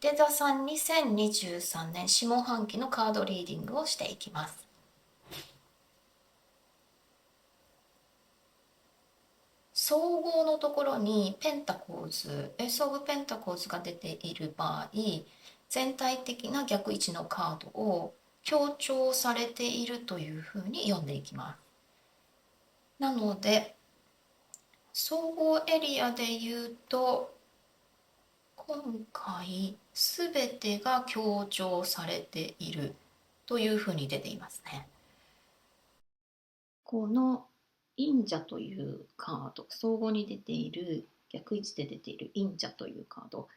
手座さん2023年下半期のカードリーディングをしていきます。総合のところにペンタコーズ、エースオブペンタコーズが出ている場合、全体的な逆位置のカードを強調されているというふうに読んでいきます。なので、総合エリアで言うと、今回すべてが強調されているというふうに出ていますね。この忍者というカード、相互に出ている、逆位置で出ている忍者というカード、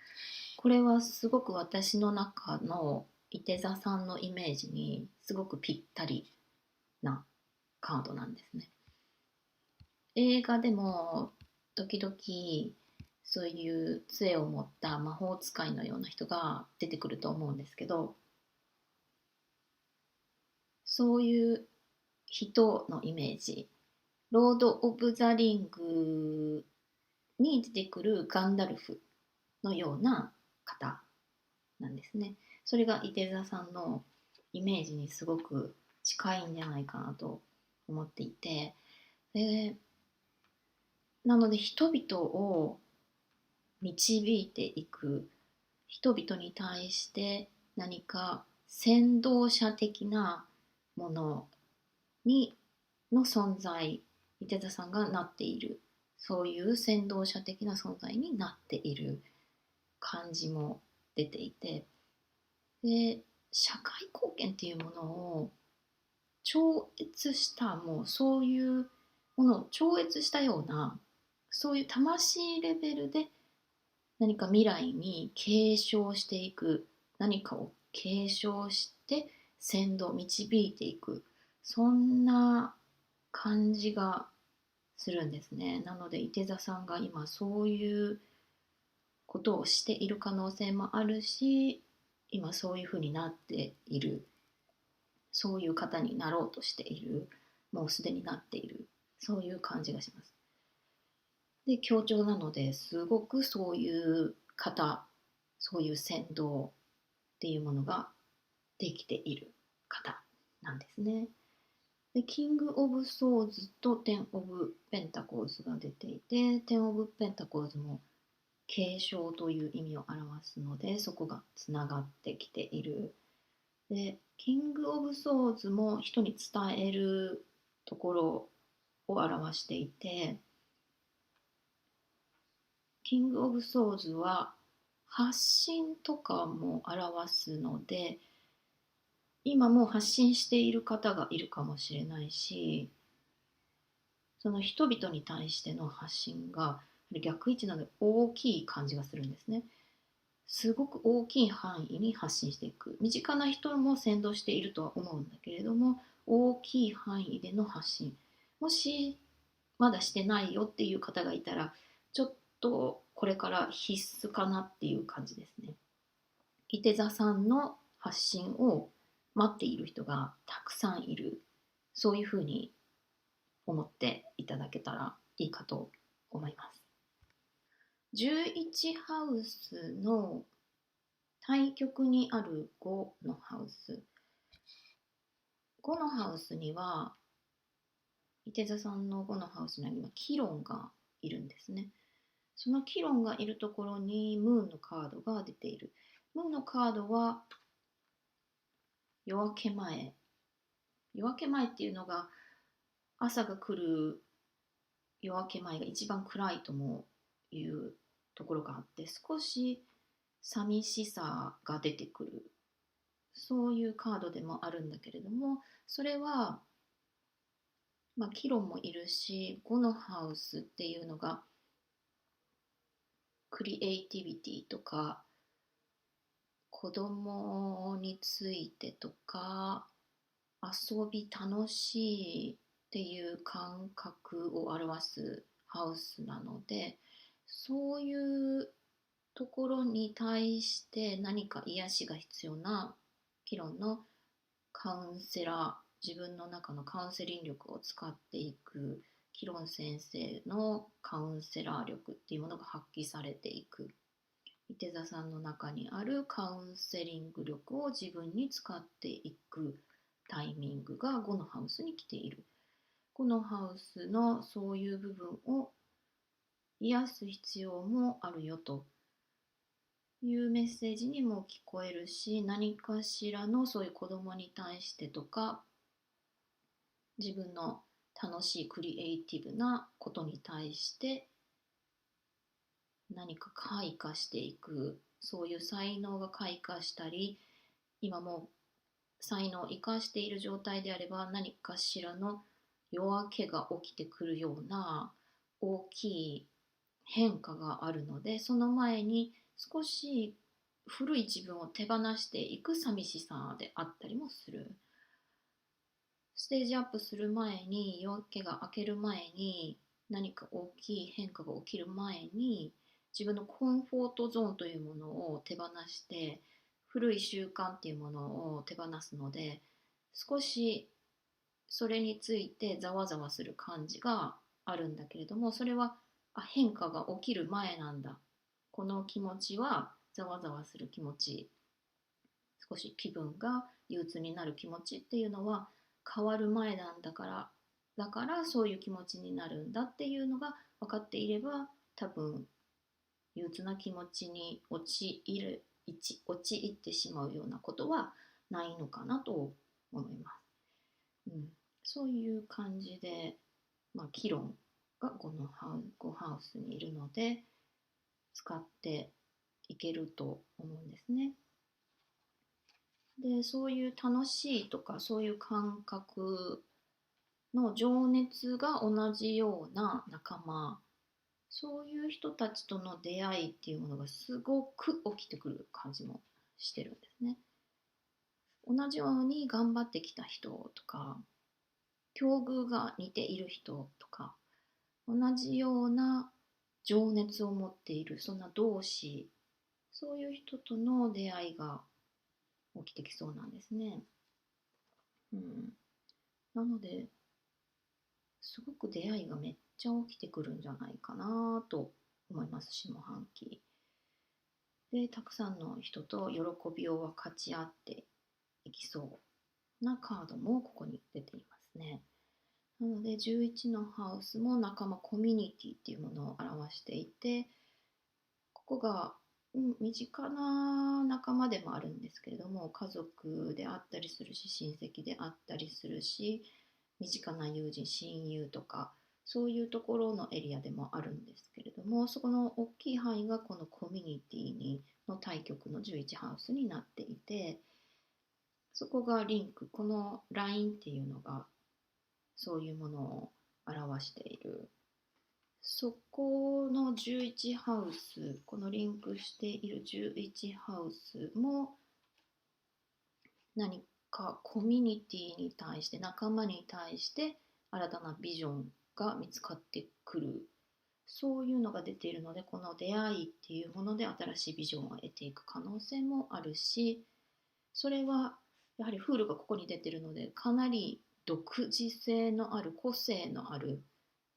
これはすごく私の中のいて座さんのイメージにすごくぴったりなカードなんですね。映画でも時々そういう杖を持った魔法使いのような人が出てくると思うんですけど、そういう人のイメージ、ロード・オブ・ザ・リングに出てくるガンダルフのような方なんですね。それが伊手座さんのイメージにすごく近いんじゃないかなと思っていて、でなので人々を導いていく、人々に対して何か先導者的なものにの存在、伊手座さんがなっている、そういう先導者的な存在になっている感じも出ていて、で社会貢献っていうものを超越した、もうそういうものを超越したような、そういう魂レベルで何か未来に継承していく、何かを継承して先導導いていく、そんな感じがするんですね。なので伊手座さんが今そういうことをしている可能性もあるし、今そういうふうになっている、そういう方になろうとしている、もうすでになっている、そういう感じがします。で強調なのですごくそういう方、そういう先導っていうものができている方なんですね。でキング・オブ・ソーズとテン・オブ・ペンタコーズが出ていて、テン・オブ・ペンタコーズも継承という意味を表すので、そこがつながってきている。でキング・オブ・ソーズも人に伝えるところを表していて、キング・オブ・ソーズは発信とかも表すので、今もう発信している方がいるかもしれないし、その人々に対しての発信が逆位置なので大きい感じがするんですね。すごく大きい範囲に発信していく。身近な人も先導しているとは思うんだけれども、大きい範囲での発信。もしまだしてないよっていう方がいたら、ちょっとこれから必須かなっていう感じですね。いて座さんの発信を待っている人がたくさんいる。そういうふうに思っていただけたらいいかと思います。11ハウスの対極にある5のハウス。5のハウスには、伊手座さんの5のハウスには今、キロンがいるんですね。そのキロンがいるところにムーンのカードが出ている。ムーンのカードは夜明け前。夜明け前っていうのが朝が来る夜明け前が一番暗いともいうところがあって、少し寂しさが出てくる、そういうカードでもあるんだけれども、それは、キロンもいるし、5のハウスっていうのがクリエイティビティとか子供についてとか遊び楽しいっていう感覚を表すハウスなので、そういうところに対して何か癒しが必要なキロンのカウンセラー、自分の中のカウンセリング力を使っていくキロン先生のカウンセラー力っていうものが発揮されていく伊手座さんの中にあるカウンセリング力を自分に使っていくタイミングが5のハウスに来ている。5のハウスのそういう部分を癒す必要もあるよというメッセージにも聞こえるし、何かしらのそういう子供に対してとか、自分の楽しいクリエイティブなことに対して何か開花していく、そういう才能が開花したり、今も才能を生かしている状態であれば何かしらの夜明けが起きてくるような大きい変化があるので、その前に少し古い自分を手放していく寂しさであったりもする。ステージアップする前に、夜明けが明ける前に、何か大きい変化が起きる前に、自分のコンフォートゾーンというものを手放して、古い習慣っていうものを手放すので、少しそれについてざわざわする感じがあるんだけれども、それは変化が起きる前なんだ。この気持ちはざわざわする気持ち、少し気分が憂鬱になる気持ちっていうのは変わる前なんだから、だからそういう気持ちになるんだっていうのが分かっていれば、多分憂鬱な気持ちに陥ってしまうようなことはないのかなと思います。そういう感じで、議論が5ハウスにいるので使っていけると思うんですね。で、そういう楽しいとかそういう感覚の情熱が同じような仲間、そういう人たちとの出会いっていうものがすごく起きてくる感じもしてるんですね。同じように頑張ってきた人とか、境遇が似ている人とか、同じような情熱を持っている、そんな同志、そういう人との出会いが起きてきそうなんですね。なので、すごく出会いがめっちゃ起きてくるんじゃないかなと思います、下半期。で、たくさんの人と喜びを分かち合っていきそうなカードもここに出ていますね。なので、11のハウスも仲間、コミュニティっていうものを表していて、ここが、身近な仲間でもあるんですけれども、家族であったりするし、親戚であったりするし、身近な友人、親友とか、そういうところのエリアでもあるんですけれども、そこの大きい範囲がこのコミュニティの対極の11ハウスになっていて、そこがリンク、このラインっていうのがそういうものを表している。そこの11ハウス、このリンクしている11ハウスも何かコミュニティに対して、仲間に対して新たなビジョンが見つかってくる。そういうのが出ているので、この出会いっていうもので新しいビジョンを得ていく可能性もあるし、それはやはりフールがここに出ているので、かなり独自性のある、個性のある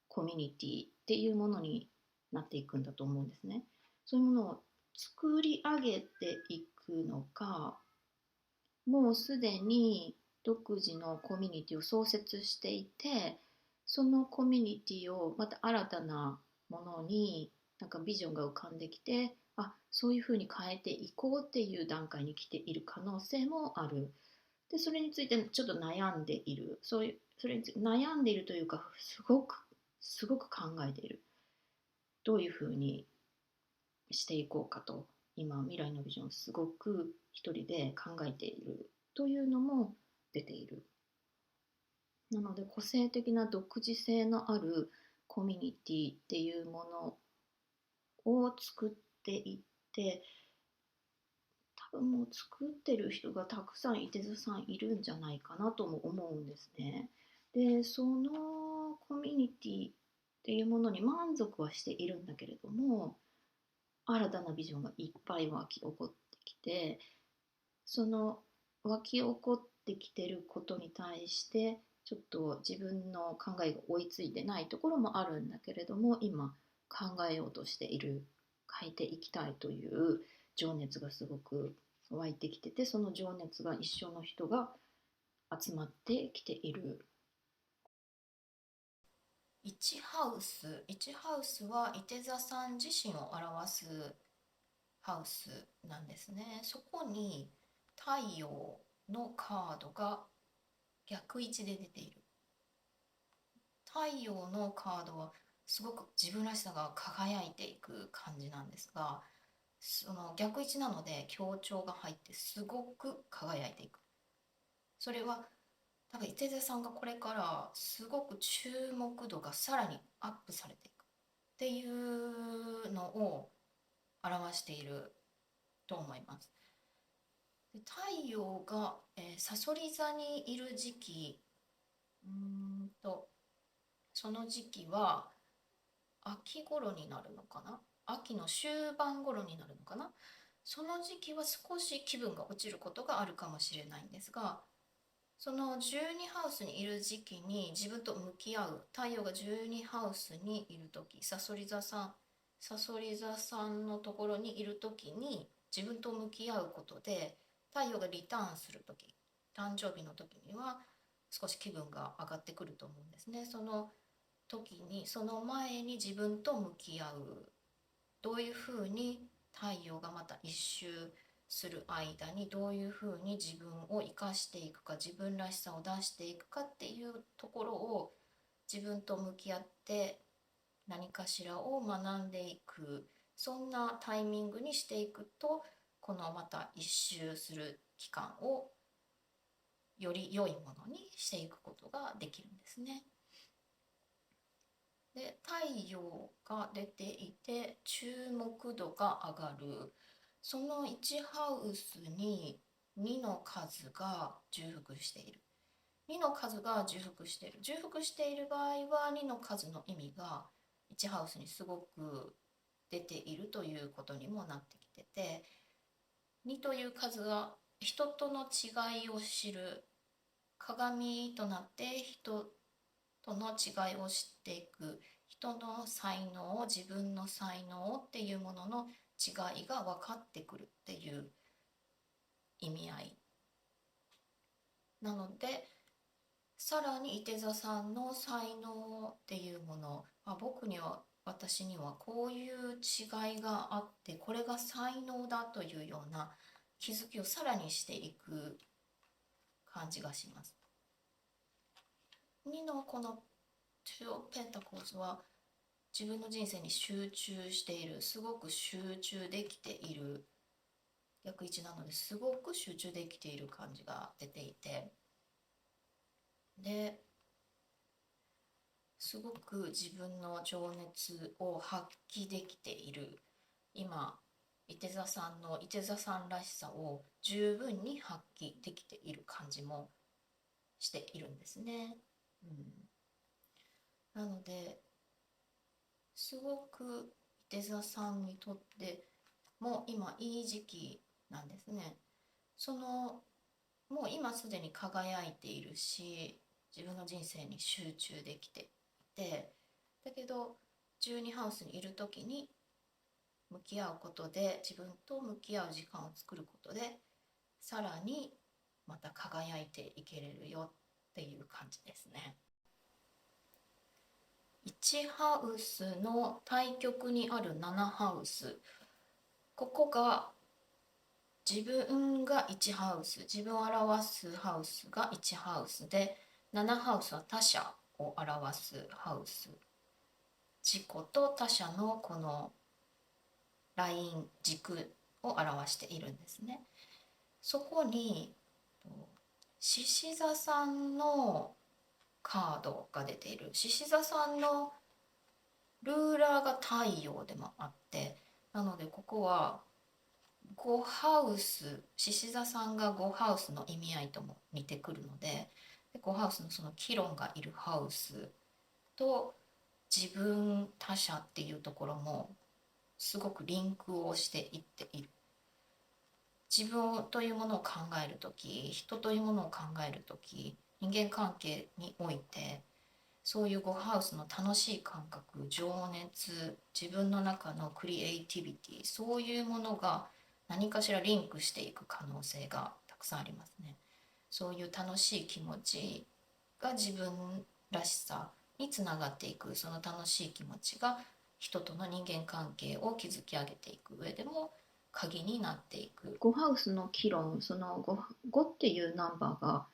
コミュニティっていうものになっていくんだと思うんですね。そういうものを作り上げていくのか、もうすでに独自のコミュニティを創設していて、そのコミュニティをまた新たなものになんかビジョンが浮かんできて、そういうふうに変えていこうっていう段階に来ている可能性もある。で、それについてちょっと悩んでいる。それについて悩んでいるというか、すごく考えている。どういうふうにしていこうかと、今未来のビジョンをすごく一人で考えているというのも出ている。なので、個性的な独自性のあるコミュニティっていうものを作っていって、多分もう作ってる人がたくさんいてずさんいるんじゃないかなとも思うんですね。で、そのコミュニティっていうものに満足はしているんだけれども、新たなビジョンがいっぱい湧き起こってきて、その湧き起こってきてることに対してちょっと自分の考えが追いついてないところもあるんだけれども、今考えようとしている変えていきたいという情熱がすごく湧いてきてて、その情熱が一緒の人が集まってきている。1ハウスはいて座さん自身を表すハウスなんですね。そこに太陽のカードが逆位置で出ている。太陽のカードはすごく自分らしさが輝いていく感じなんですが、その逆位置なので強調が入ってすごく輝いていく。それは多分伊手座さんがこれからすごく注目度がさらにアップされていくっていうのを表していると思います。で太陽が、さそり座にいる時期、その時期は秋頃になるのかな、秋の終盤頃になるのかな。その時期は少し気分が落ちることがあるかもしれないんですが、その12ハウスにいる時期に自分と向き合う、太陽が12ハウスにいる時、さそり座さんのところにいる時に自分と向き合うことで、太陽がリターンする時、誕生日の時には少し気分が上がってくると思うんですね。その時に、その前に自分と向き合う、どういうふうに太陽がまた一周する間にどういうふうに自分を生かしていくか、自分らしさを出していくかっていうところを自分と向き合って何かしらを学んでいく、そんなタイミングにしていくと、このまた一周する期間をより良いものにしていくことができるんですね。で、太陽が出ていて注目度が上がる。その1ハウスに2の数が重複している。2の数が重複している。重複している場合は2の数の意味が1ハウスにすごく出ているということにもなってきてて、2という数が人との違いを知る鏡となって人との違いを知っていく、人の才能を、自分の才能っていうものの違いが分かってくるっていう意味合いなので、さらに伊手座さんの才能っていうもの、私にはこういう違いがあって、これが才能だというような気づきをさらにしていく感じがします。2のこの2オペンタコルズは自分の人生に集中している、すごく集中できている、逆位置なのですごく集中できている感じが出ていて、ですごく自分の情熱を発揮できている。今伊手座さんの伊手座さんらしさを十分に発揮できている感じもしているんですね。なのですごく伊手座さんにとっても今いい時期なんですね。もう今すでに輝いているし、自分の人生に集中できていて、だけど12ハウスにいる時に向き合うことで、自分と向き合う時間を作ることで、さらにまた輝いていけれるよっていう感じですね。1ハウスの対極にある7ハウス、ここが自分が1ハウス、自分を表すハウスが1ハウスで、7ハウスは他者を表すハウス。自己と他者のこのライン軸を表しているんですね。そこに獅子座さんのカードが出ている。獅子座さんのルーラーが太陽でもあって、なのでここは5ハウス、獅子座さんが5ハウスの意味合いとも似てくるので、5ハウスのそのキロンがいるハウスと自分他者っていうところもすごくリンクをしていっている。自分というものを考えるとき、人というものを考えるとき、人間関係においてそういうゴハウスの楽しい感覚、情熱、自分の中のクリエイティビティ、そういうものが何かしらリンクしていく可能性がたくさんありますね。そういう楽しい気持ちが自分らしさにつながっていく、その楽しい気持ちが人との人間関係を築き上げていく上でも鍵になっていく。5ハウスの議論、その 5っていうナンバーが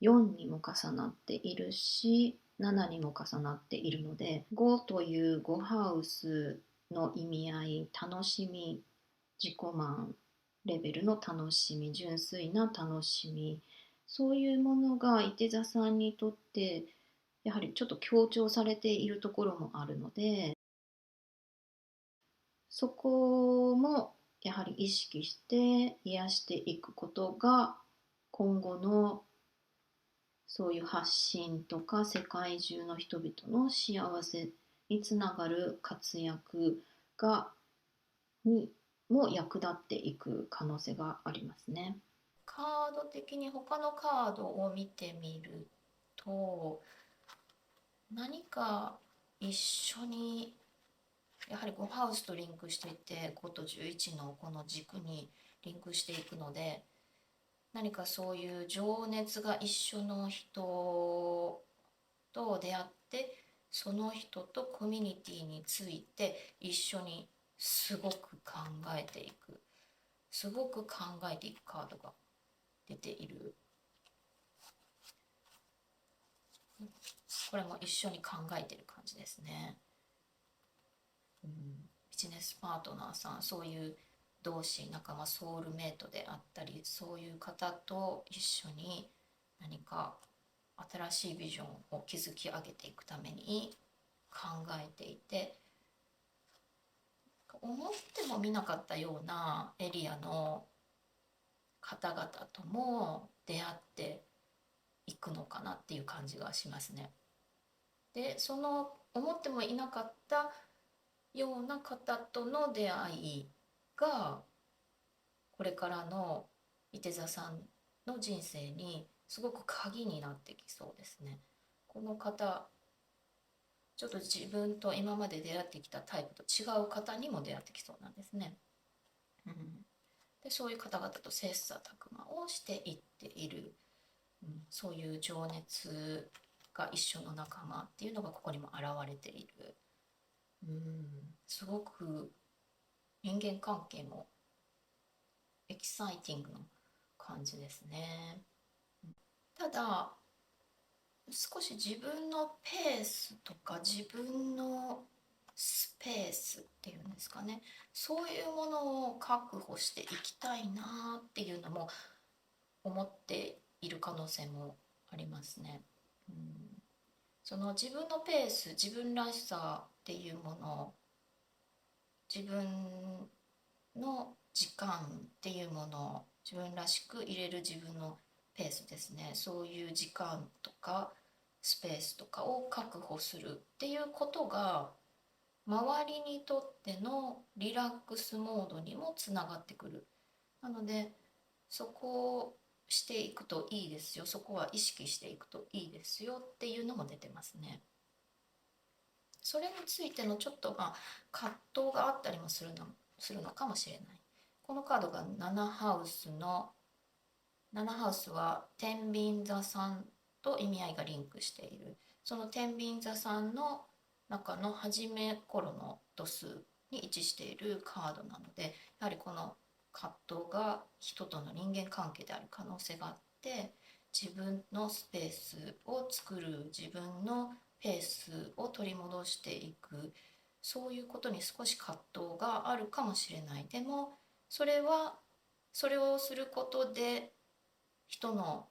4にも重なっているし、7にも重なっているので、5という5ハウスの意味合い、楽しみ、自己満レベルの楽しみ、純粋な楽しみ、そういうものがいて座さんにとってやはりちょっと強調されているところもあるので、そこもやはり意識して癒していくことが今後のそういう発信とか世界中の人々の幸せにつながる活躍がにも役立っていく可能性がありますね。カード的に他のカードを見てみると、何か一緒にやはり5ハウスとリンクしていて、5と11のこの軸にリンクしていくので、何かそういう情熱が一緒の人と出会って、その人とコミュニティについて一緒にすごく考えていく、すごく考えていくカードが出ている。これも一緒に考えてる感じですね。ビジネスパートナーさん、そういう同志、仲間、ソウルメイトであったり、そういう方と一緒に何か新しいビジョンを築き上げていくために考えていて、思ってもみなかったようなエリアの方々とも出会っていくのかなっていう感じがしますね。で、その思ってもいなかったような方との出会いがこれからのいて座さんの人生にすごく鍵になってきそうですね。この方、ちょっと自分と今まで出会ってきたタイプと違う方にも出会ってきそうなんですね。で、そういう方々と切磋琢磨をしていっている、そういう情熱が一緒の仲間っていうのがここにも現れている。すごく人間関係もエキサイティングな感じですね。ただ少し自分のペースとか自分のスペースっていうんですかね、そういうものを確保していきたいなっていうのも思っている可能性もありますね。その自分のペース、自分らしさっていうもの、自分の時間っていうもの、自分らしく入れる自分のペースですね、そういう時間とかスペースとかを確保するっていうことが周りにとってのリラックスモードにもつながってくる。なのでそこをしていくといいですよ、そこは意識していくといいですよっていうのも出てますね。それについてのちょっと葛藤があったりもするのかもしれない。このカードが7ハウスの7ハウスは天秤座さんと意味合いがリンクしている。その天秤座さんの中の初め頃の度数に位置しているカードなので、やはりこの葛藤が人との人間関係である可能性があって、自分のスペースを作る、自分のペースを取り戻していく、そういうことに少し葛藤があるかもしれない。でもそれはそれをすることで人の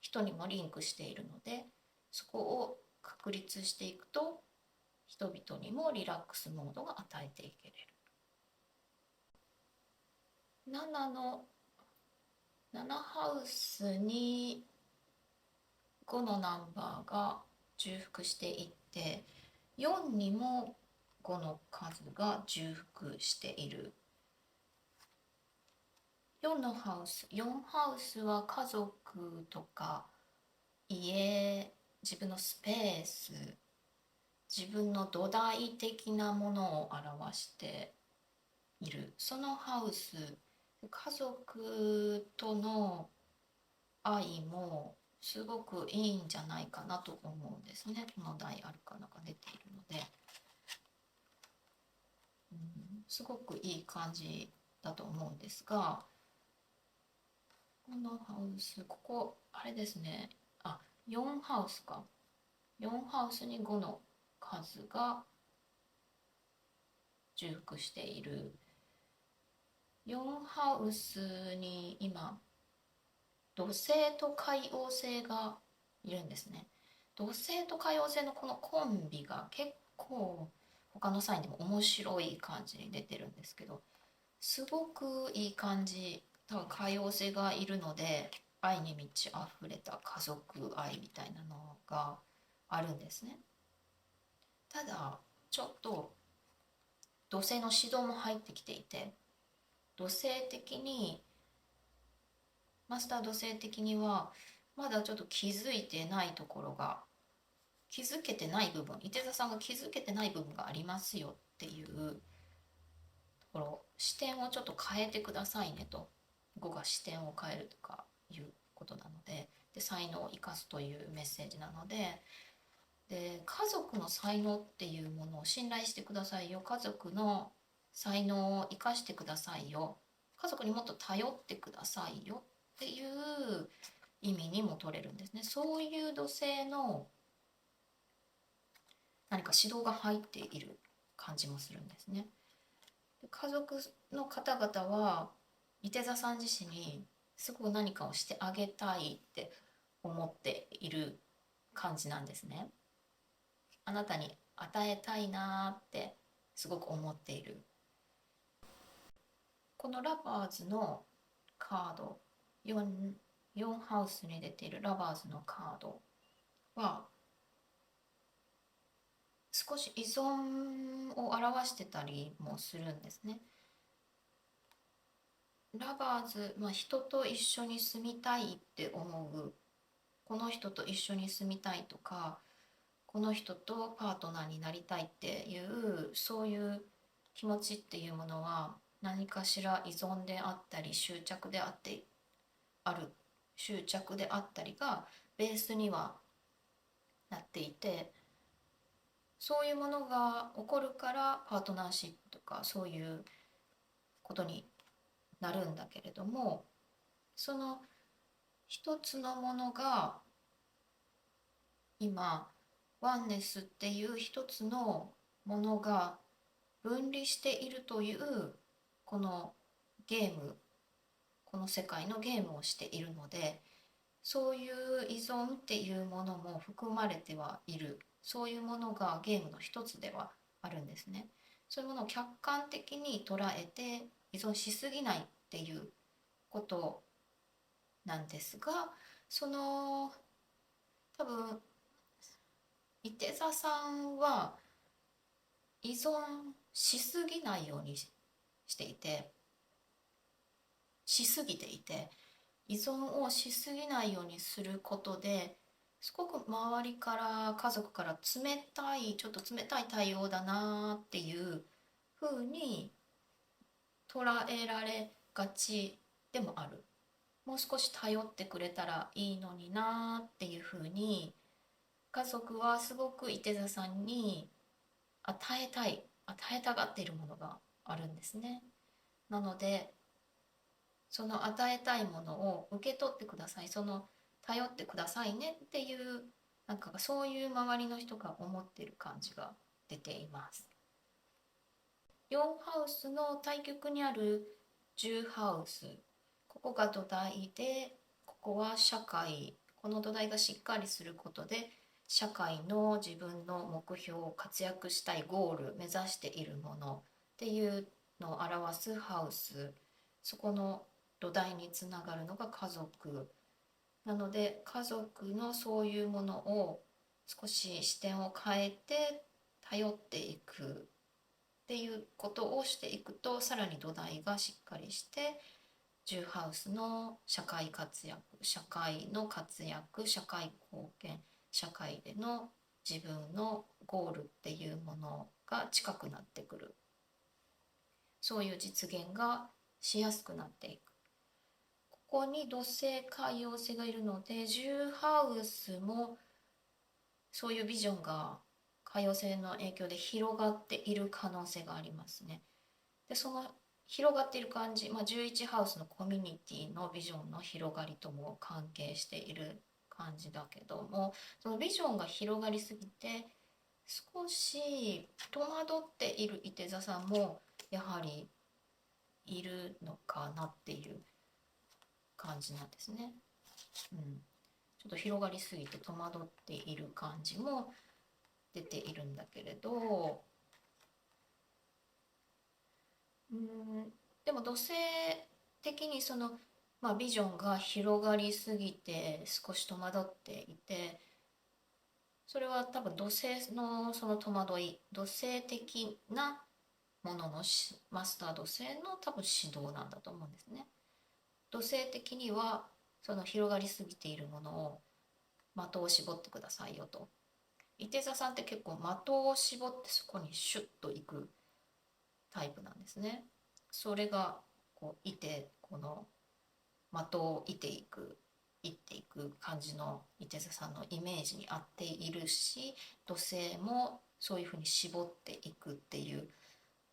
人にもリンクしているので、そこを確立していくと人々にもリラックスモードが与えていけれる。7の7ハウスに5のナンバーが重複していって、4にも5の数が重複している。4のハウスは家族とか家自分のスペース、自分の土台的なものを表している。そのハウス、家族との愛もすごくいいんじゃないかなと思うんですね。この大アルカナが出ているので、すごくいい感じだと思うんですが、このハウス、ここ、あれですね。4ハウスか。4ハウスに5の数が重複している。4ハウスに今、土星と海王星がいるんですね。土星と海王星のこのコンビが結構他のサインでも面白い感じに出てるんですけど、すごくいい感じ。多分海王星がいるので、愛に満ち溢れた家族愛みたいなのがあるんですね。ただちょっと土星の指導も入ってきていて、土星的にマスター土星的にはまだちょっと気づいてないところが、気づけてない部分、伊手座さんが気づけてない部分がありますよっていうところ、視点をちょっと変えてくださいねと。語が視点を変えるとかいうことなので、才能を生かすというメッセージなので、家族の才能っていうものを信頼してくださいよ。家族の才能を生かしてくださいよ。家族にもっと頼ってくださいよっていう意味にも取れるんですね。そういう土星の何か指導が入っている感じもするんですね。で、家族の方々は伊手座さん自身にすごく何かをしてあげたいって思っている感じなんですね。あなたに与えたいなってすごく思っている。このラバーズのカード、4ハウスに出ているラバーズのカードは少し依存を表してたりもするんですね。ラバーズ、人と一緒に住みたいって思う、この人と一緒に住みたいとか、この人とパートナーになりたいっていうそういう気持ちっていうものは何かしら依存であったり執着であったりがベースにはなっていて、そういうものが起こるからパートナーシップとかそういうことになるんだけれども、その一つのものが今ワンネスっていう一つのものが分離しているというこのゲーム、この世界のゲームをしているので、そういう依存っていうものも含まれてはいる。そういうものがゲームの一つではあるんですね。そういうものを客観的に捉えて依存しすぎないっていうことなんですが、その多分伊手座さんは依存しすぎないようにしていて、しすぎていて、依存をしすぎないようにすることですごく周りから家族からちょっと冷たい対応だなっていう風に捉えられがちでもある。もう少し頼ってくれたらいいのになっていう風に家族はすごく伊手座さんに与えたがっているものがあるんですね。なのでその与えたいものを受け取ってください、その頼ってくださいねっていう、なんかそういう周りの人が思っている感じが出ています。4ハウスの対極にある10ハウス、ここが土台で、ここは社会、この土台がしっかりすることで社会の自分の目標、活躍したいゴール、目指しているものっていうのを表すハウス、そこの土台につながるのが家族なので、家族のそういうものを少し視点を変えて頼っていくっていうことをしていくと、さらに土台がしっかりして10ハウスの社会の活躍、社会貢献、社会での自分のゴールっていうものが近くなってくる。そういう実現がしやすくなっていく。ここに土星、海王星がいるので、10ハウスもそういうビジョンが海王星の影響で広がっている可能性がありますね。で、その広がっている感じ、11ハウスのコミュニティのビジョンの広がりとも関係している感じだけども、そのビジョンが広がりすぎて少し戸惑っているいて座さんもやはりいるのかなっていう感じなんですね。ちょっと広がりすぎて戸惑っている感じも出ているんだけれど、でも土星的にビジョンが広がりすぎて少し戸惑っていて、それは多分土星のその戸惑い、土星的なもののマスター土星の多分指導なんだと思うんですね。土星的にはその広がりすぎているものを的を絞ってくださいよと。伊手座さんって結構的を絞ってそこにシュッといくタイプなんですね。それがこういてこの的をいっていく感じの伊手座さんのイメージに合っているし、土星もそういうふうに絞っていくっていう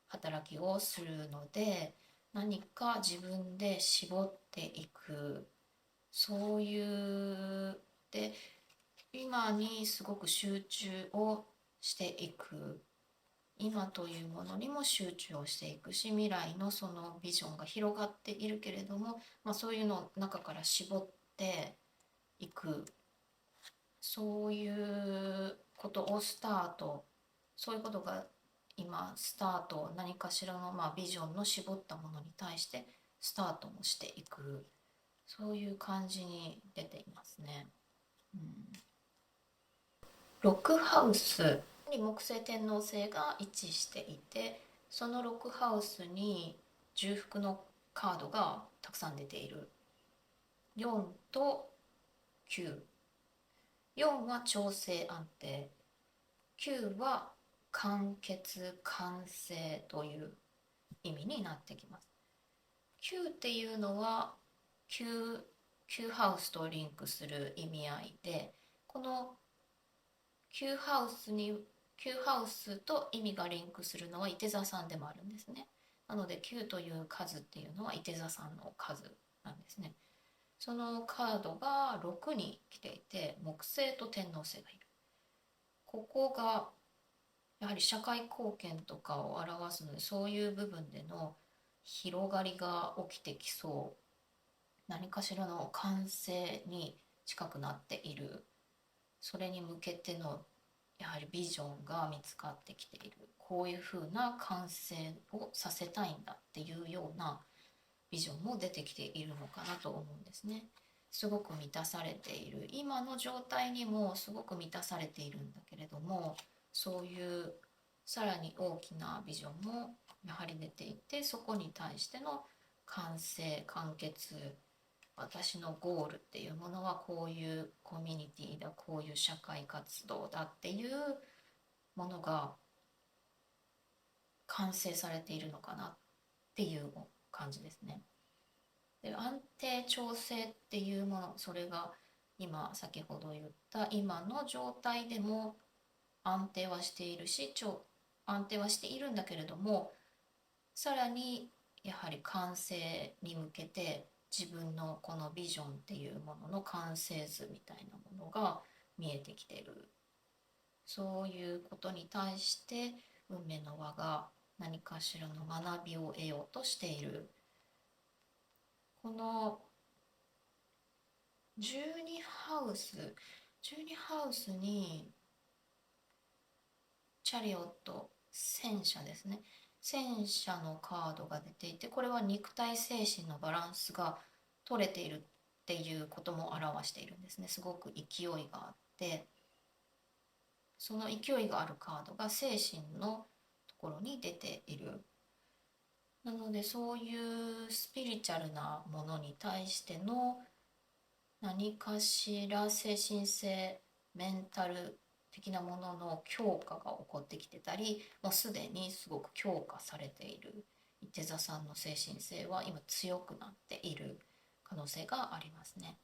働きをするので、何か自分で絞っていく、そういうで今にすごく集中をしていく、今というものにも集中をしていくし、未来のそのビジョンが広がっているけれども、そういうの中から絞っていく、そういうことをスタート、そういうことが今スタート、何かしらのビジョンの絞ったものに対してスタートもしていく、そういう感じに出ていますね。6ハウスに木星天王星が位置していて、その6ハウスに重複のカードがたくさん出ている。4と9。4は調整安定。9は完結完成という意味になってきます。9っていうのは9ハウスとリンクする意味合いで、この9ハウスに9ハウスと意味がリンクするのは伊手座さんでもあるんですね。なので9という数っていうのは伊手座さんの数なんですね。そのカードが6に来ていて、木星と天王星がいる。ここがやはり社会貢献とかを表すので、そういう部分での広がりが起きてきそう。何かしらの完成に近くなっている。それに向けてのやはりビジョンが見つかってきている。こういうふうな完成をさせたいんだっていうようなビジョンも出てきているのかなと思うんですね。すごく満たされている、今の状態にもすごく満たされているんだけれども、そういうさらに大きなビジョンもやはり出ていて、そこに対しての完成完結、私のゴールっていうものはこういうコミュニティだ、こういう社会活動だっていうものが完成されているのかなっていう感じですね。で、安定調整っていうもの、それが今先ほど言った今の状態でも安定はしているし、安定はしているんだけれども、さらにやはり完成に向けて自分のこのビジョンっていうものの完成図みたいなものが見えてきている。そういうことに対して運命の輪が何かしらの学びを得ようとしている。この12ハウス、12ハウスにチャリオット、戦車ですね。戦車のカードが出ていて、これは肉体精神のバランスが取れているっていうことも表しているんですね。すごく勢いがあって、その勢いがあるカードが精神のところに出ている。なのでそういうスピリチュアルなものに対しての何かしら精神性メンタル的なものの強化が起こってきてたり、もうすでにすごく強化されている伊手座さんの精神性は今強くなっている可能性がありますね。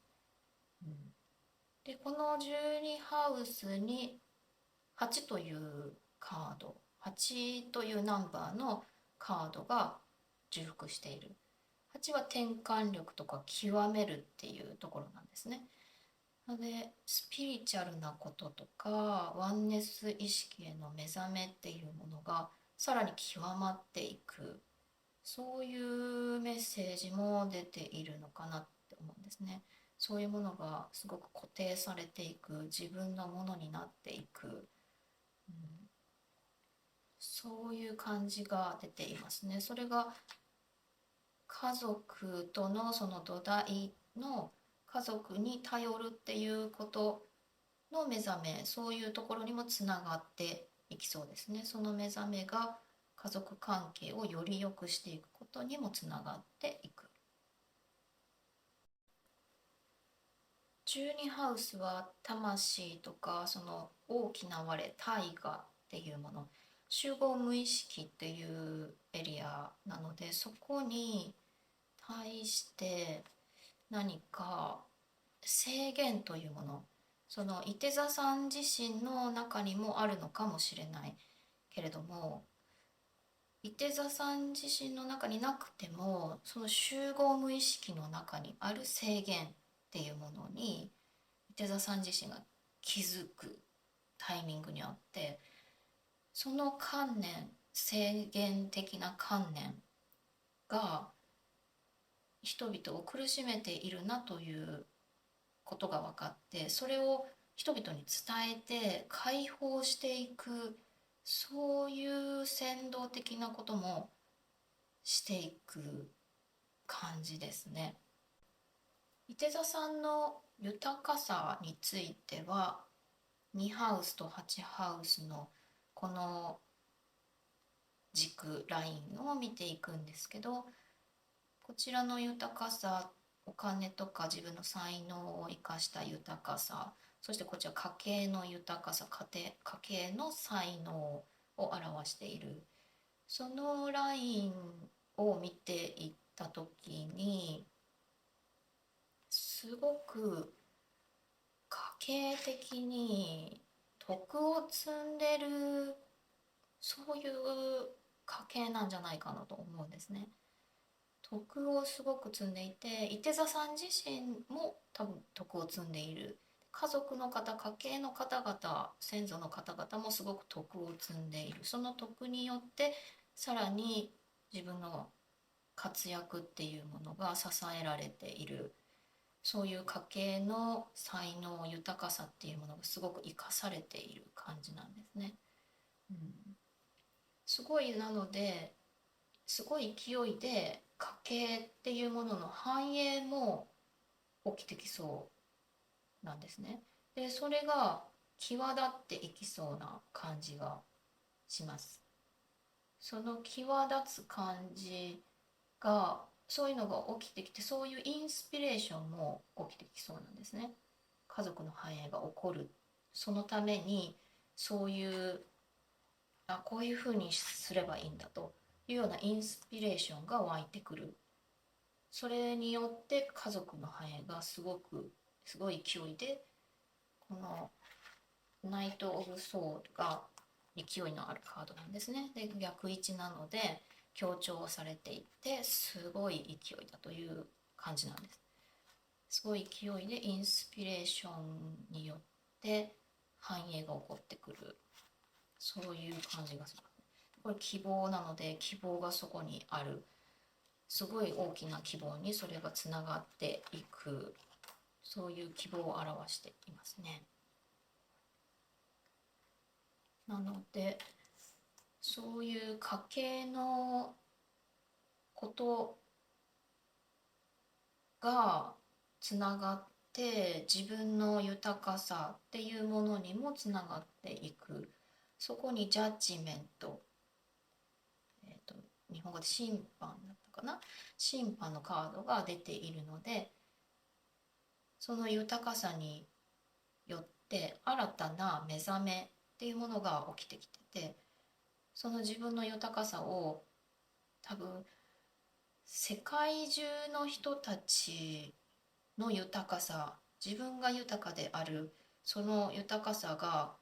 うん、でこの12ハウスに8というカード、8というナンバーのカードが重複している。8は転換力とか極めるっていうところなんですね。なのでスピリチュアルなこととかワンネス意識への目覚めっていうものがさらに極まっていく、そういうメッセージも出ているのかなって思うんですね。そういうものがすごく固定されていく、自分のものになっていく、うん、そういう感じが出ていますね。それが家族とのその土台の家族に頼るっていうことの目覚め、そういうところにもつながっていきそうですね。その目覚めが家族関係をより良くしていくことにもつながっていく。12ハウスは魂とかその大きな我、大我っていうもの、集合無意識っていうエリアなので、そこに対して何か制限というもの、その伊手座さん自身の中にもあるのかもしれないけれども、伊手座さん自身の中になくてもその集合無意識の中にある制限っていうものに伊手座さん自身が気づくタイミングにあって、その観念、制限的な観念が人々を苦しめているなということが分かって、それを人々に伝えて解放していく、そういう先導的なこともしていく感じですね。伊手座さんの豊かさについては2ハウスと8ハウスのこの軸ラインを見ていくんですけど、こちらの豊かさ、お金とか自分の才能を生かした豊かさ、そしてこちら家計の豊かさ、家計の才能を表している。そのラインを見ていった時に、すごく家計的に徳を積んでる、そういう家系なんじゃないかなと思うんですね。徳をすごく積んでいて、伊手座さん自身も多分徳を積んでいる。家族の方、家系の方々、先祖の方々もすごく徳を積んでいる。その徳によってさらに自分の活躍っていうものが支えられている。そういう家系の才能、豊かさっていうものがすごく生かされている感じなんですね。うん、すごい、なのですごい勢いで家計っていうものの繁栄も起きてきそうなんですね。で、それが際立っていきそうな感じがします。その際立つ感じが、そういうのが起きてきて、そういうインスピレーションも起きてきそうなんですね。家族の繁栄が起こる。そのために、そういう、こういうふうにすればいいんだというようなインスピレーションが湧いてくる。それによって家族の繁栄がすごい勢いで、このナイト・オブ・ソードが勢いのあるカードなんですね。で、逆位置なので強調されていて、すごい勢いだという感じなんです。すごい勢いでインスピレーションによって繁栄が起こってくる。そういう感じがする。これ希望なので、希望がそこにある。すごい大きな希望にそれがつながっていく、そういう希望を表していますね。なのでそういう家計のことがつながって自分の豊かさっていうものにもつながっていく。そこにジャッジメント、えーと、日本語で審判だったかな、審判のカードが出ているので、その豊かさによっって新たな目覚めっていうものが起きてきてて、その自分の豊かさを多分世界中の人たちの豊かさ、自分が豊かであるその豊かさが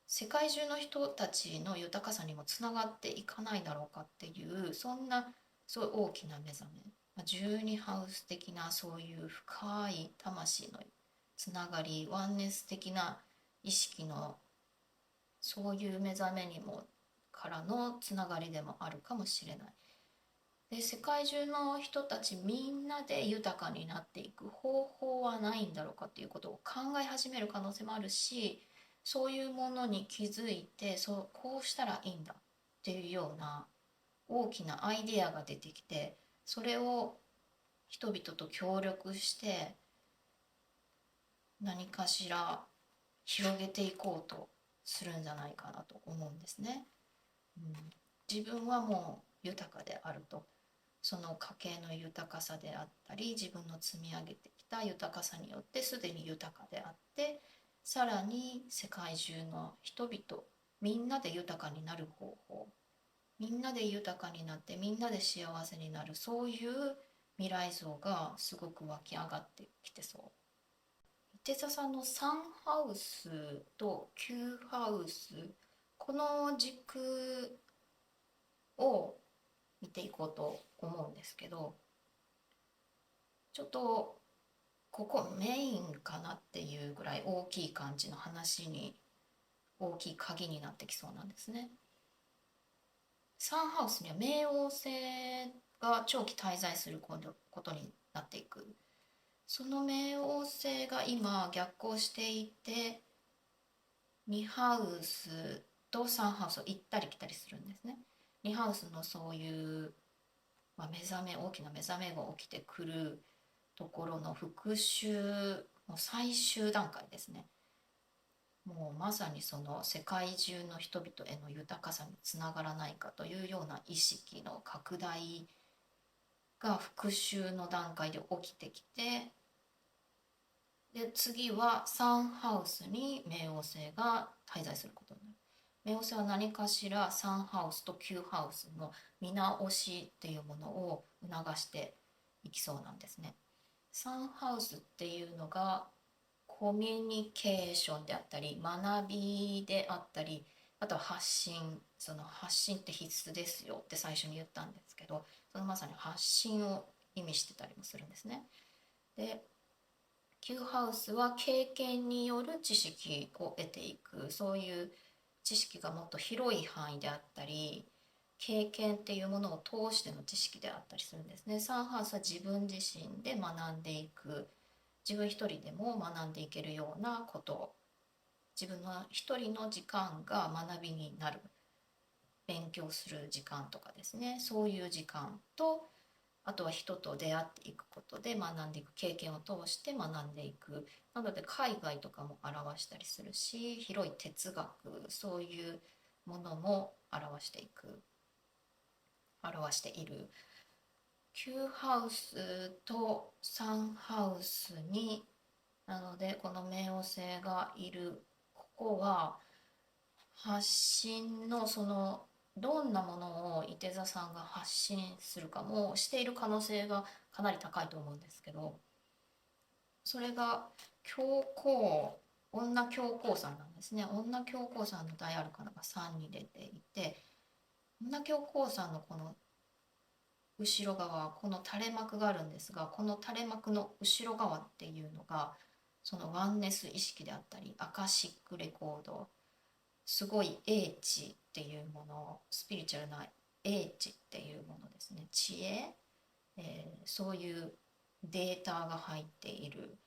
世界中の人たちの豊かさにもつながっていかないだろうかっていう、そんなすごい大きな目覚め、12ハウス的なそういう深い魂のつながり、ワンネス的な意識のそういう目覚めにもからのつながりでもあるかもしれない。で、世界中の人たちみんなで豊かになっていく方法はないんだろうかっていうことを考え始める可能性もあるし、そういうものに気づいて、こうしたらいいんだっていうような大きなアイデアが出てきて、それを人々と協力して何かしら広げていこうとするんじゃないかなと思うんですね。うん、自分はもう豊かであると。その家計の豊かさであったり、自分の積み上げてきた豊かさによってすでに豊かであって、さらに世界中の人々みんなで豊かになる方法、みんなで豊かになってみんなで幸せになる、そういう未来像がすごく湧き上がってきてそう。伊手座さんのサンハウスと9ハウス、この軸を見ていこうと思うんですけど、ちょっとここメインかなっていうぐらい大きい感じの話に、大きい鍵になってきそうなんですね。サンハウスには冥王星が長期滞在することになっていく。その冥王星が今逆行していて、2ハウスと3ハウスを行ったり来たりするんですね。2ハウスのそういう、目覚め、大きな目覚めが起きてくるところの復習の最終段階ですね。もうまさにその世界中の人々への豊かさにつながらないかというような意識の拡大が復習の段階で起きてきて、で次はサンハウスに冥王星が滞在することになる。冥王星は何かしらサンハウスと9ハウスの見直しっていうものを促していきそうなんですね。サンハウスっていうのがコミュニケーションであったり学びであったり、あとは発信、その発信って必須ですよって最初に言ったんですけど、そのまさに発信を意味してたりもするんですね。で、Qハウスは経験による知識を得ていく、そういう知識がもっと広い範囲であったり、経験っていうものを通しての知識であったりするんですね。サンハウスは自分自身で学んでいく、自分一人でも学んでいけるようなこと、自分の一人の時間が学びになる、勉強する時間とかですね、そういう時間と、あとは人と出会っていくことで学んでいく、経験を通して学んでいく。なので海外とかも表したりするし、広い哲学、そういうものも表している。9ハウスと3ハウスに、なのでこの冥王星がいるここは発信のそのどんなものを伊手座さんが発信するかもしている可能性がかなり高いと思うんですけど、それが女教皇さんなんですね。女教皇さんの大アルカナが3に出ていて、女教皇さんのこの後ろ側、この垂れ幕があるんですが、この垂れ幕の後ろ側っていうのがそのワンネス意識であったりアカシックレコード、すごい英知っていうもの、スピリチュアルな英知っていうものですね。知恵、そういうデータが入っている、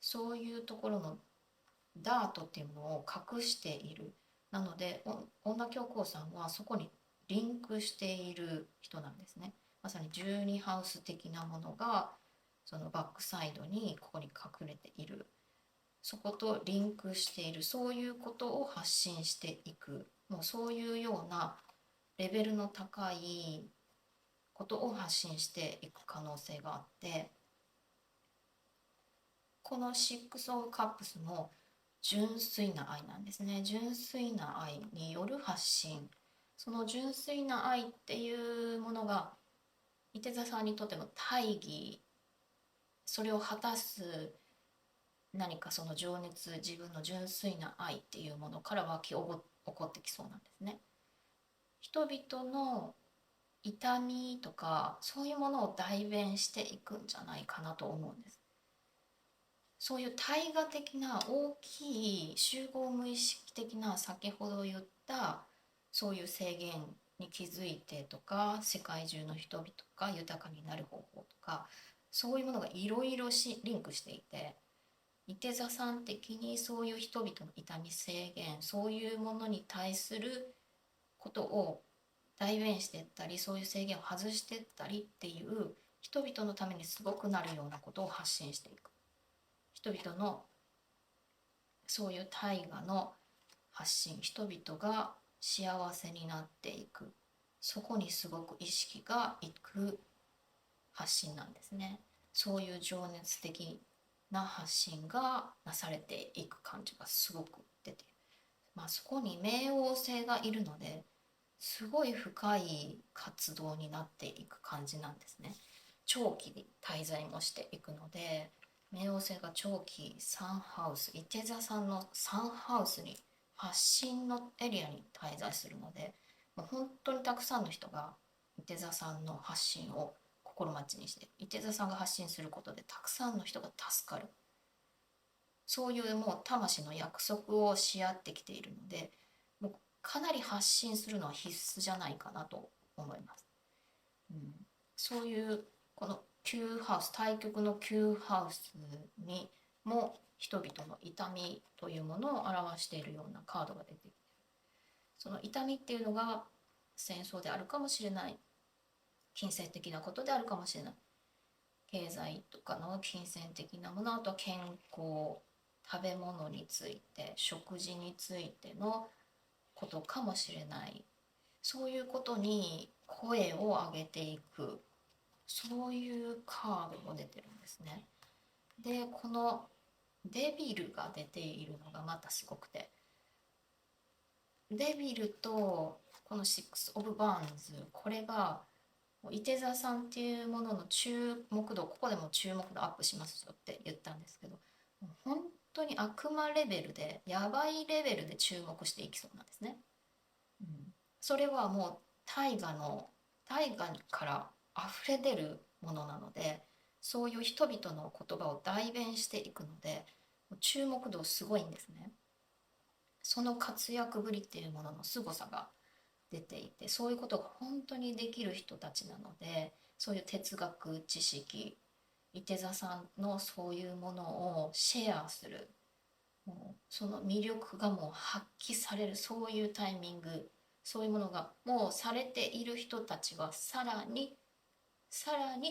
そういうところのダートっていうものを隠している。なので女教皇さんはそこにリンクしている人なんですね。まさに12ハウス的なものがそのバックサイドにここに隠れている、そことリンクしている、そういうことを発信していく、もうそういうようなレベルの高いことを発信していく可能性があって、このシックス・オブ・カップスも純粋な愛なんですね。純粋な愛による発信。その純粋な愛っていうものが、伊手座さんにとっての大義、それを果たす何かその情熱、自分の純粋な愛っていうものから起こってきそうなんですね。人々の痛みとかそういうものを代弁していくんじゃないかなと思うんです。そういう対話的な大きい集合無意識的な、先ほど言ったそういう制限に気づいてとか、世界中の人々が豊かになる方法とか、そういうものがいろいろリンクしていて、伊手座さん的にそういう人々の痛み、制限、そういうものに対することを代弁していったり、そういう制限を外していったりっていう人々のためにすごくなるようなことを発信していく。人々のそういう大河の発信、人々が幸せになっていく、そこにすごく意識がいく発信なんですね。そういう情熱的な発信がなされていく感じがすごく出ている。そこに冥王星がいるので、すごい深い活動になっていく感じなんですね。長期で滞在もしていくので、冥王星が長期サンハウス、伊手座さんのサンハウスに、発信のエリアに滞在するので、もう本当にたくさんの人が伊手座さんの発信を心待ちにして、伊手座さんが発信することでたくさんの人が助かる。そういうもう魂の約束をし合ってきているので、もうかなり発信するのは必須じゃないかなと思います。うん、そういうこのQハウス、対極のQハウスにも人々の痛みというものを表しているようなカードが出てきて、その痛みっていうのが戦争であるかもしれない、金銭的なことであるかもしれない、経済とかの金銭的なもの、あとは健康、食べ物について、食事についてのことかもしれない。そういうことに声を上げていく、そういうカードも出てるんですね。で、このデビルが出ているのがまたすごくて、デビルとこの6オブバーンズ、これが伊手座さんっていうものの注目度、ここでも注目度アップしますよって言ったんですけど、本当に悪魔レベルで、やばいレベルで注目していきそうなんですね。うん、それはもう大河から溢れ出るものなので、そういう人々の言葉を代弁していくので、注目度すごいんですね。その活躍ぶりっていうものの凄さが出ていて、そういうことが本当にできる人たちなので、そういう哲学知識、伊手座さんのそういうものをシェアする、もうその魅力がもう発揮される、そういうタイミング、そういうものがもうされている人たちはさらに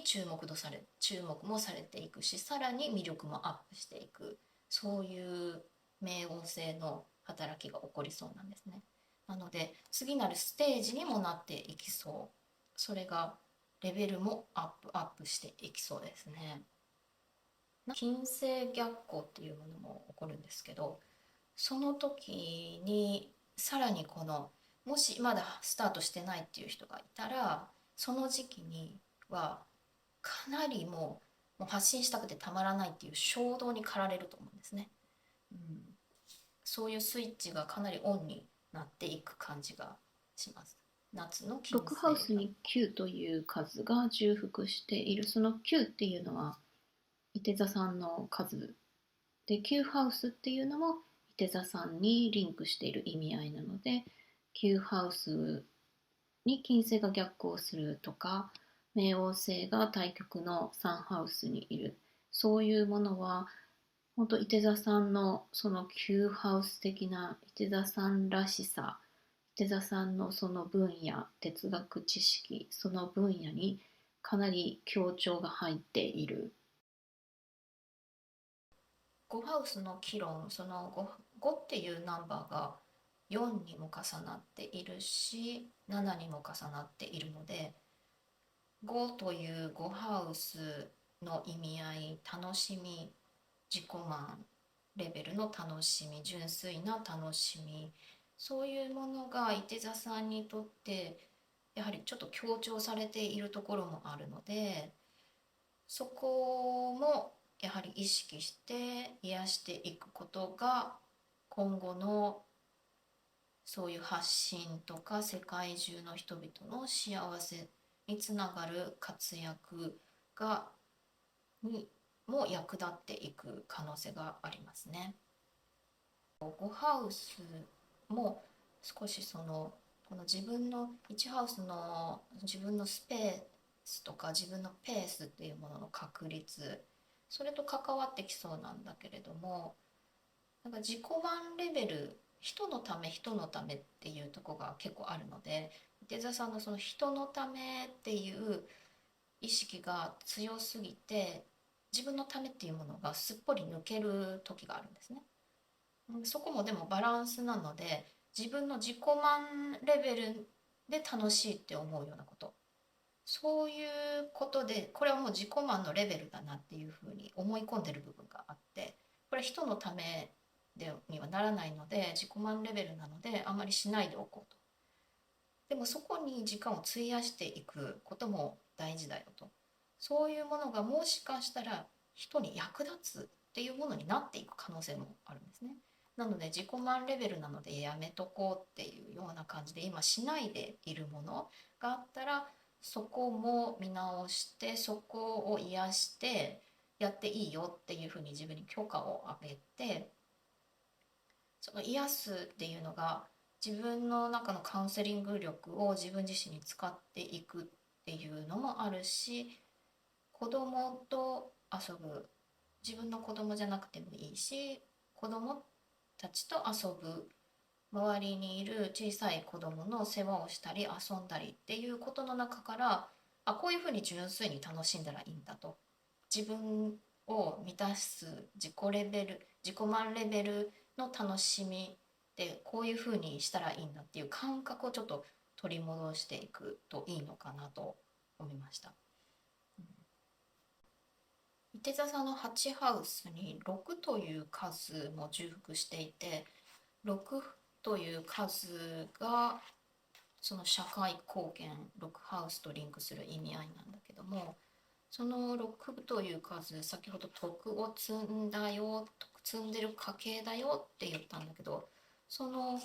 注目もされていくし、さらに魅力もアップしていく、そういう冥王星の働きが起こりそうなんですね。なので次なるステージにもなっていきそう。それがレベルもアップしていきそうですね。金星逆行っていうものも起こるんですけど、その時にさらにもしまだスタートしてないっていう人がいたら、その時期にはかなりもう発信したくてたまらないっていう衝動に駆られると思うんですね。うん、そういうスイッチがかなりオンになっていく感じがします。夏の金6ハウ星が。スに9という数が重複している。その9っていうのは伊手座さんの数で、9ハウスっていうのも伊手座さんにリンクしている意味合いなので、9ハウスに金星が逆行するとか、冥王星が対極のサンハウスにいる、そういうものは本当伊手座さんのその9ハウス的な伊手座さんらしさ、伊手座さんのその分野、哲学知識、その分野にかなり強調が入っている。5ハウスの議論、その 5っていうナンバーが4にも重なっているし、7にも重なっているので、5という5ハウスの意味合い、楽しみ、自己満、レベルの楽しみ、純粋な楽しみ、そういうものがいて座さんにとってやはりちょっと強調されているところもあるので、そこもやはり意識して癒していくことが今後のそういう発信とか世界中の人々の幸せにつながる活躍がにも役立っていく可能性がありますね。5ハウスも少しこの自分の1ハウスの自分のスペースとか自分のペースっていうものの確立、それと関わってきそうなんだけれども、なんか自己満レベル、人のため人のためっていうところが結構あるので、手座さんのその人のためっていう意識が強すぎて、自分のためっていうものがすっぽり抜ける時があるんですね。そこもでもバランスなので、自分の自己満レベルで楽しいって思うようなこと、そういうことで、これはもう自己満のレベルだなっていうふうに思い込んでる部分があって、これ人のためにはならないので、自己満レベルなのであまりしないでおこうと。でもそこに時間を費やしていくことも大事だよと。そういうものがもしかしたら人に役立つっていうものになっていく可能性もあるんですね。なので自己満レベルなのでやめとこうっていうような感じで今しないでいるものがあったら、そこも見直して、そこを癒してやっていいよっていうふうに自分に許可をあげて、その癒すっていうのが自分の中のカウンセリング力を自分自身に使っていくっていうのもあるし、子供と遊ぶ、自分の子供じゃなくてもいいし、子供たちと遊ぶ、周りにいる小さい子供の世話をしたり遊んだりっていうことの中から、あ、こういうふうに純粋に楽しんだらいいんだと。自分を満たす自己満レベルの楽しみってこういうふうにしたらいいんだっていう感覚をちょっと取り戻していくといいのかなと思いました。伊手座さんの8ハウスに6という数も重複していて、6という数がその社会貢献、6ハウスとリンクする意味合いなんだけども、その6という数、先ほど徳を積んだよ、徳積んでる家系だよって言ったんだけど、その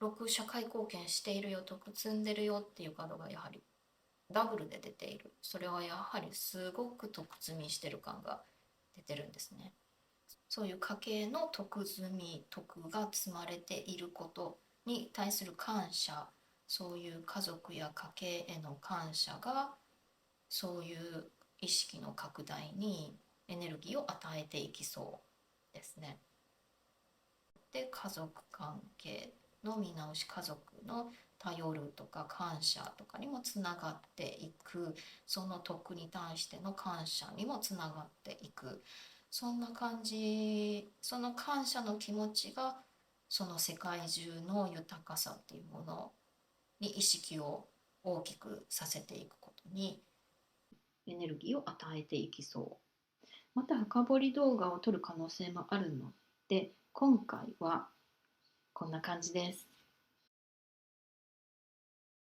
6社会貢献しているよ、徳積んでるよっていうカードがやはりダブルで出ている。それはやはりすごく徳積みしてる感が出てるんですね。そういう家計の徳積み、徳が積まれていることに対する感謝、そういう家族や家計への感謝が、そういう意識の拡大にエネルギーを与えていきそうですね。で、家族関係の見直し、家族の頼るとか感謝とかにもつながっていく、その徳に対しての感謝にもつながっていく、そんな感じ。その感謝の気持ちがその世界中の豊かさっていうものに意識を大きくさせていくことにエネルギーを与えていきそう。また深掘り動画を撮る可能性もあるので、今回はこんな感じです。